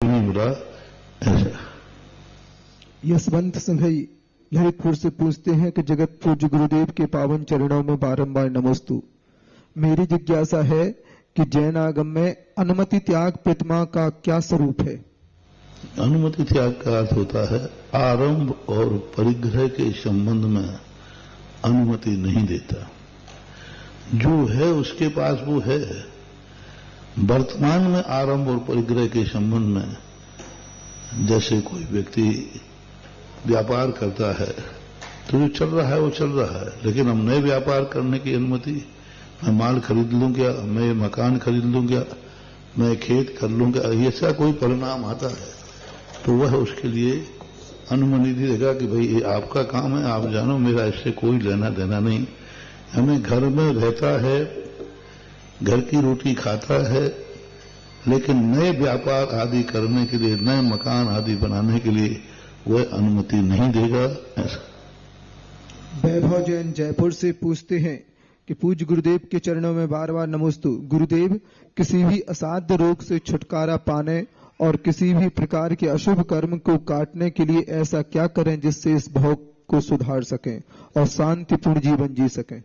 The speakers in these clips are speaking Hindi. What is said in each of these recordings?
नहीं मिला ऐसा। यशवंत संघई ललितपुर से पूछते हैं कि जगत पूज्य गुरुदेव के पावन चरणों में बारंबार नमस्तु। मेरी जिज्ञासा है कि जैन आगम में अनुमति त्याग प्रतिमा का क्या स्वरूप है? अनुमति त्याग का अर्थ होता है आरंभ और परिग्रह के संबंध में अनुमति नहीं देता। जो है उसके पास वो है। वर्तमान में आरंभ और परिग्रह के संबंध में जैसे कोई व्यक्ति व्यापार करता है तो जो चल रहा है वो चल रहा है, लेकिन हम नए व्यापार करने की अनुमति, मैं माल खरीद लूं क्या, मैं मकान खरीद लूं क्या, मैं खेत कर लूं क्या, ऐसा कोई परिणाम आता है तो वह उसके लिए अनुमति देगा कि भाई ये आपका काम है, आप जानो, मेरा इससे कोई लेना देना नहीं। हमें घर में रहता है, घर की रोटी खाता है, लेकिन नए व्यापार आदि करने के लिए, नए मकान आदि बनाने के लिए वह अनुमति नहीं देगा। ऐसा। वैभव जैन जयपुर से पूछते हैं कि पूज्य गुरुदेव के चरणों में बार बार नमस्तु। गुरुदेव, किसी भी असाध्य रोग से छुटकारा पाने और किसी भी प्रकार के अशुभ कर्म को काटने के लिए ऐसा क्या करें जिससे इस भोग को सुधार सकें और शांतिपूर्ण जीवन जी सकें?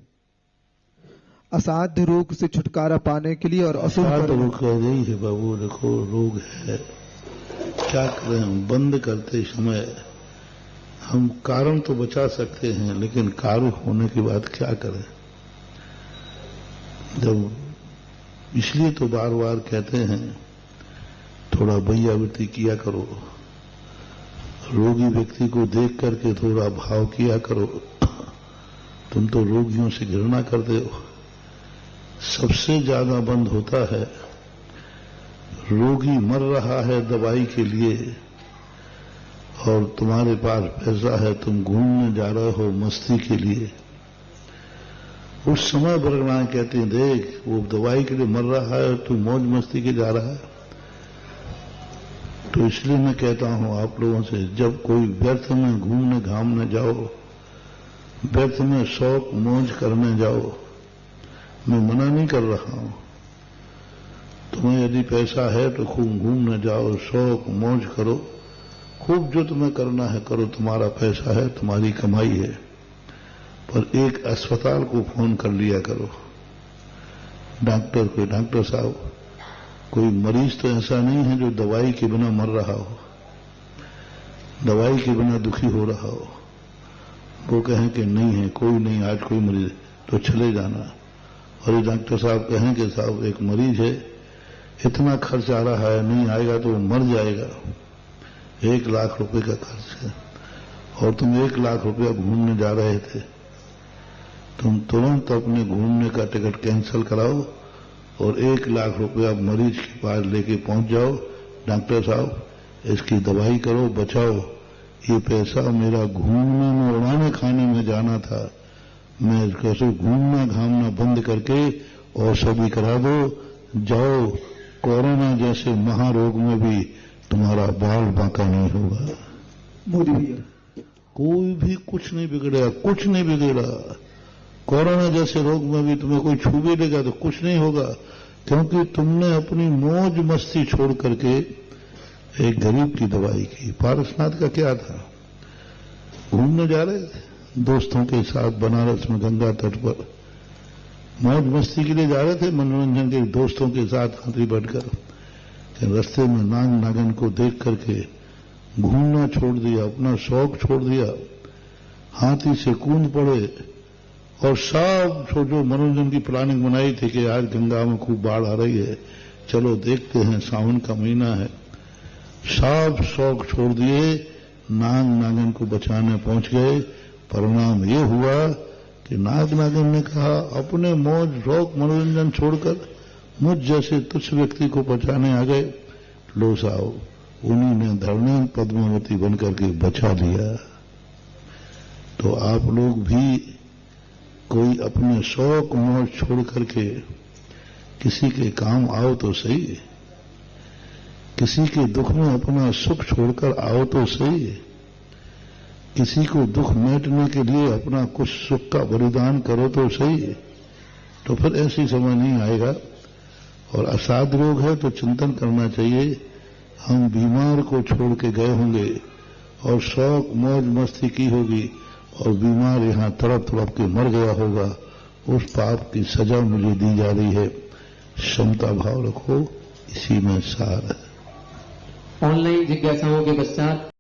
असाध्य रोग से छुटकारा पाने के लिए और अशुभ रोग यही है बाबू। देखो, रोग है, क्या करें हम? बंद करते समय हम कारण तो बचा सकते हैं, लेकिन कार्य होने के बाद क्या करें? जब इसलिए तो बार बार कहते हैं थोड़ा बैयावृत्ति किया करो, रोगी व्यक्ति को देख करके थोड़ा भाव किया करो। तुम तो रोगियों से घृणा करते हो। सबसे ज्यादा बंद होता है, रोगी मर रहा है दवाई के लिए और तुम्हारे पास पैसा है, तुम घूमने जा रहे हो मस्ती के लिए। उस समय बरगनाएं कहते हैं, देख वो दवाई के लिए मर रहा है और तू मौज मस्ती के जा रहा है। तो इसलिए मैं कहता हूं आप लोगों से, जब कोई व्यर्थ में घूमने घामने जाओ, व्यर्थ में शौक मौज करने जाओ, मैं मना नहीं कर रहा हूं। तुम्हें यदि पैसा है तो खूब घूमने जाओ, शौक मौज करो, खूब जो तुम्हें करना है करो, तुम्हारा पैसा है, तुम्हारी कमाई है। पर एक अस्पताल को फोन कर लिया करो, डॉक्टर को, डॉक्टर साहब कोई मरीज तो ऐसा नहीं है जो दवाई के बिना मर रहा हो, दवाई के बिना दुखी हो रहा हो। वो कहें कि नहीं है, कोई नहीं, आज कोई मरीज, तो चले जाना। और ये डॉक्टर साहब कहें कि साहब एक मरीज है, इतना खर्च आ रहा है, नहीं आएगा तो वो मर जाएगा, 1 लाख रुपए का खर्च है, और तुम 1 लाख रुपया घूमने जा रहे थे, तुम तुरंत अपने घूमने का टिकट कैंसिल कराओ और 1 लाख रुपया मरीज के पास लेके पहुंच जाओ। डॉक्टर साहब इसकी दवाई करो, बचाओ, ये पैसा मेरा घूमने में, उड़ाने खाने में जाना था, मैं कैसे घूमना घामना बंद करके औषधि करा दो, जाओ, कोरोना जैसे महारोग में भी तुम्हारा बाल बांका नहीं होगा। मोदी भैया, कोई भी कुछ नहीं बिगड़ेगा, कुछ नहीं बिगड़ा। कोरोना जैसे रोग में भी तुम्हें कोई छू भी लेगा तो कुछ नहीं होगा, क्योंकि तुमने अपनी मौज मस्ती छोड़ करके एक गरीब की दवाई की। पारसनाथ का क्या था, घूमने जा रहे थे दोस्तों के साथ बनारस में गंगा तट पर, मौज मस्ती के लिए जा रहे थे, मनोरंजन के दोस्तों के साथ हाथी बैठकर, रास्ते में नाग नागन को देख करके घूमना छोड़ दिया, अपना शौक छोड़ दिया, हाथी से कूद पड़े और सब जो मनोरंजन की प्लानिंग बनाई थी कि आज गंगा में खूब बाढ़ आ रही है, चलो देखते हैं, सावन का महीना है, सब शौक छोड़ दिए, नाग नागन को बचाने पहुंच गए। परिणाम ये हुआ कि नाग नागन ने कहा, अपने मौज शौक मनोरंजन छोड़कर मुझ जैसे तुच्छ व्यक्ति को बचाने आ गए। लो साहब, उन्हीं ने धरणी पद्मावती बनकर के बचा लिया। तो आप लोग भी कोई अपने शौक मौज छोड़ करके किसी के काम आओ तो सही, किसी के दुख में अपना सुख छोड़कर आओ तो सही, किसी को दुख मेटने के लिए अपना कुछ सुख का बलिदान करो तो सही। तो फिर ऐसी समय नहीं आएगा। और असाध्य रोग है तो चिंतन करना चाहिए, हम बीमार को छोड़ के गए होंगे और शौक मौज मस्ती की होगी और बीमार यहां तड़प तड़प के मर गया होगा, उस पाप की सजा मुझे दी जा रही है। क्षमता भाव रखो, इसी में सार है। ऑनलाइन जिज्ञासाओं के पश्चात